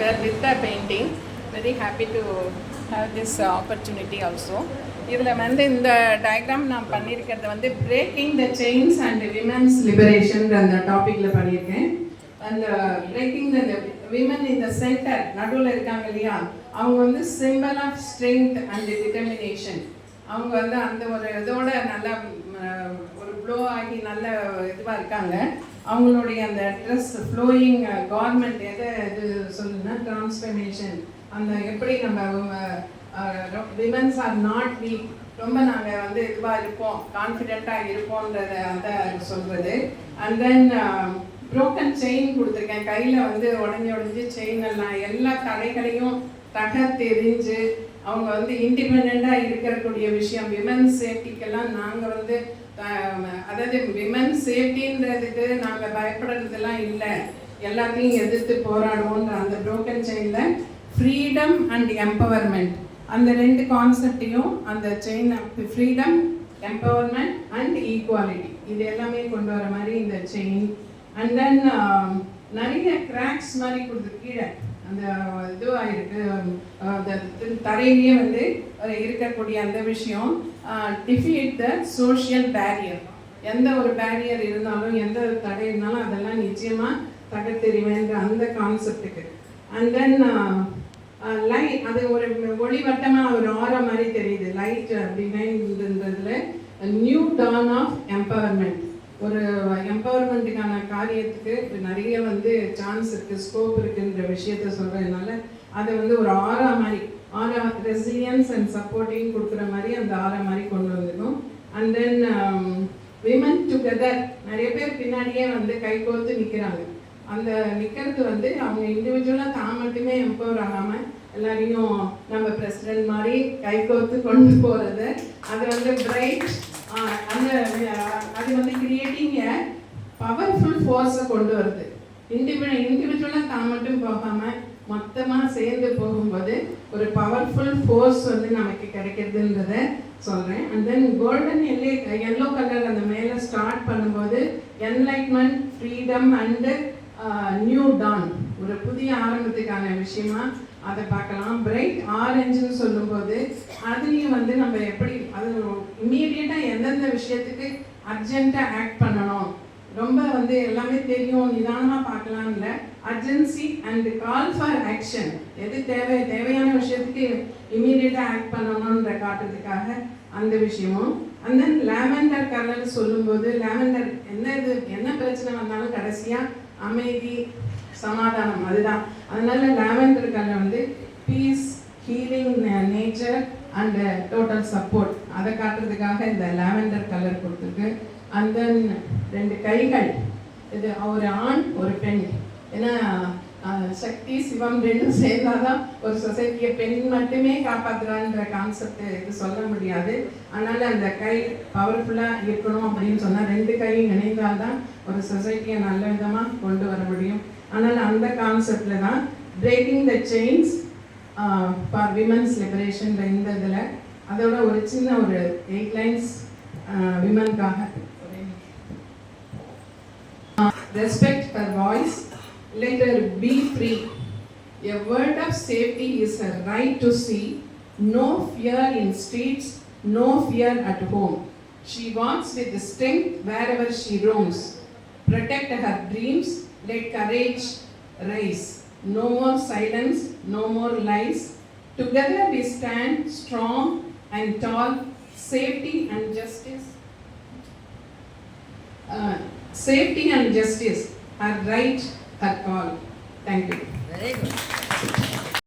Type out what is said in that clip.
center with the painting. Very happy to have this opportunity also. இதில் வந்து இந்த diagram நான் பண்ணியிருக்கிறது வந்து breaking the chains and women's liberation அந்த டாப்பிக்கில் பண்ணியிருக்கேன். அந்த பிரேக்கிங் த விமன் இந்த சென்டர் நடுவில் இருக்காங்க இல்லையா, அவங்க வந்து symbol of strength and determination. அவங்க வந்து அந்த ஒரு இதோட நல்லா ஒரு ப்ளோ ஆகி நல்ல இதுவாக இருக்காங்க. அவங்களுடைய அந்த ட்ரெஸ் ஃப்ளோயிங் கார்மெண்ட் எதை இது சொல்லுன்னா டிரான்ஸ்ஃபர்மேஷன், அந்த எப்படி நம்ம விமன்ஸ் ஆர் நாட் வீக், ரொம்ப நாங்கள் வந்து இதுவாக இருப்போம், கான்ஃபிடெண்ட்டாக இருப்போன்றத அந்த சொல்கிறது. அண்ட் தென் ப்ரோக்கன் செயின் கொடுத்துருக்கேன். கையில் வந்து உடஞ்சி செயின் எல்லாம் எல்லா தடைகளையும் தகர்த்தெறிஞ்சு அவங்க வந்து இண்டிபெண்ட்டாக இருக்கக்கூடிய விஷயம். விமன் சேஃப்டிக்கெல்லாம் நாங்கள் வந்து அதாவது விமன் சேஃப்டின்றதுக்கு நாங்கள் பயப்படுறதெல்லாம் இல்லை, எல்லாத்தையும் எதிர்த்து போராடுவோன்ற அந்த ப்ரோக்கன் செயினில் ஃப்ரீடம் அண்ட் எம்பவர்மெண்ட், அந்த ரெண்டு கான்செப்டையும் அந்த chain freedom, empowerment and equality இது எல்லாமே கொண்டு வர மாதிரி இந்த செயின். அண்ட் தென் நிறைய கிராக்ஸ் மாதிரி கொடுத்து கீழே அந்த இதுவாக இருக்குது தரையிலேயே வந்து இருக்கக்கூடிய அந்த விஷயம். டிஃபீட் த சோஷியல் பேரியர், எந்த ஒரு பேரியர் இருந்தாலும் எந்த தடை இருந்தாலும் அதெல்லாம் நிச்சயமாக தகர்த்தெறிவேன்ற அந்த கான்செப்டுக்கு. அண்ட் தென் லைட், அது ஒரு ஒளிவட்டமாக ஒரு ஆரா மாதிரி தெரியுது. லைட் அப்படின்றதுல நியூ டான் ஆஃப் எம்பவர்மெண்ட், ஒரு எம்பவர்மெண்ட்டுக்கான காரியத்துக்கு நிறைய வந்து சான்ஸ் இருக்குது, ஸ்கோப் இருக்குன்ற விஷயத்த சொல்கிறதுனால அதை வந்து ஒரு ஆரா மாதிரி, ஆரா ரெசிலியன்ஸ் அண்ட் சப்போர்ட்டிங் கொடுக்குற மாதிரி அந்த ஆரா மாதிரி கொண்டு வந்துடும். அண்ட் தென் விமன் டுகெதர், நிறைய பேர் பின்னாடியே வந்து கை கோர்த்து நிற்கிறாங்க. அந்த நிற்கிறது வந்து அவங்க இண்டிவிஜுவலாக தான் மட்டுமே எம்பவர் ஆகாமல் எல்லாரையும் நம்ம பிரசிடென்ட் மாதிரி கை கோர்த்து கொண்டு போகிறது. அது வந்து பிரைட் அந்த அது வந்து கிரியேட்டிங் எ பவர்ஃபுல் ஃபோர்ஸை கொண்டு வருது. இண்டிவிஜுவலாக தான் மட்டும் போகாமல் மொத்தமாக சேர்ந்து போகும்போது ஒரு பவர்ஃபுல் ஃபோர்ஸ் வந்து நமக்கு கிடைக்கிறதுன்றத சொல்கிறேன். And then golden yellow colour அந்த மேலே ஸ்டார்ட் பண்ணும்போது enlightenment, freedom and new Don, ஒரு புதிய ஆரம்பத்துக்கான விஷயமா அதை பார்க்கலாம். பிரைட் ஆரஞ்சுன்னு சொல்லும்போது அதுலேயும் வந்து நம்ம எப்படி அது இம்மீடியட்டாக எந்தெந்த விஷயத்துக்கு அர்ஜென்ட்டாக ஆக்ட் பண்ணணும், ரொம்ப வந்து எல்லாமே தெரியும் நிதானமாக பார்க்கலாம் இல்லை, urgency and call for action, எது தேவையான விஷயத்துக்கு இம்மீடியட்டாக ஆக்ட் பண்ணணுன்ற காட்டுறதுக்காக அந்த விஷயமும். அண்ட் தென் லாவெண்டர் கலர் சொல்லும்போது லாவெண்டர் என்ன பிரச்சனை வந்தாலும் கடைசியாக அமைதி, சமாதானம், அதுதான். அதனால லாவெண்டர் கலர் வந்து peace, healing nature and total support, அதை காட்டுறதுக்காக இந்த லாவெண்டர் கலர் கொடுத்துருக்கு. அண்ட் தென் ரெண்டு கைகள், இது ஒரு ஆண் ஒரு பெண், ஏன்னா சக்தி சிவம் ரெண்டும் சேர்ந்தாதான் ஒரு சொசைட்டியை பெண் மட்டுமே காப்பாற்றுறான்ற கான்செப்ட் இது சொல்ல முடியாது. அதனால் அந்த கை பவர்ஃபுல்லாக இருக்கணும் அப்படின்னு சொன்னால் ரெண்டு கையும் இணைந்தால்தான் ஒரு சொசைட்டியை நல்ல விதமாக கொண்டு வர முடியும். அதனால் அந்த கான்செப்டில் தான் breaking the chains for women's liberation இந்த இதில் அதோட ஒரு சின்ன ஒரு 8 லைன்ஸ் விமனுக்காக. Respect her voice, let her be free. A word of safety is her right to see. No fear in streets, no fear at home. She walks with strength wherever she roams. Protect her dreams, let courage rise. No more silence, no more lies. Together we stand strong and tall. Safety and justice. Safety and justice are right, her call. Thank you. Very good.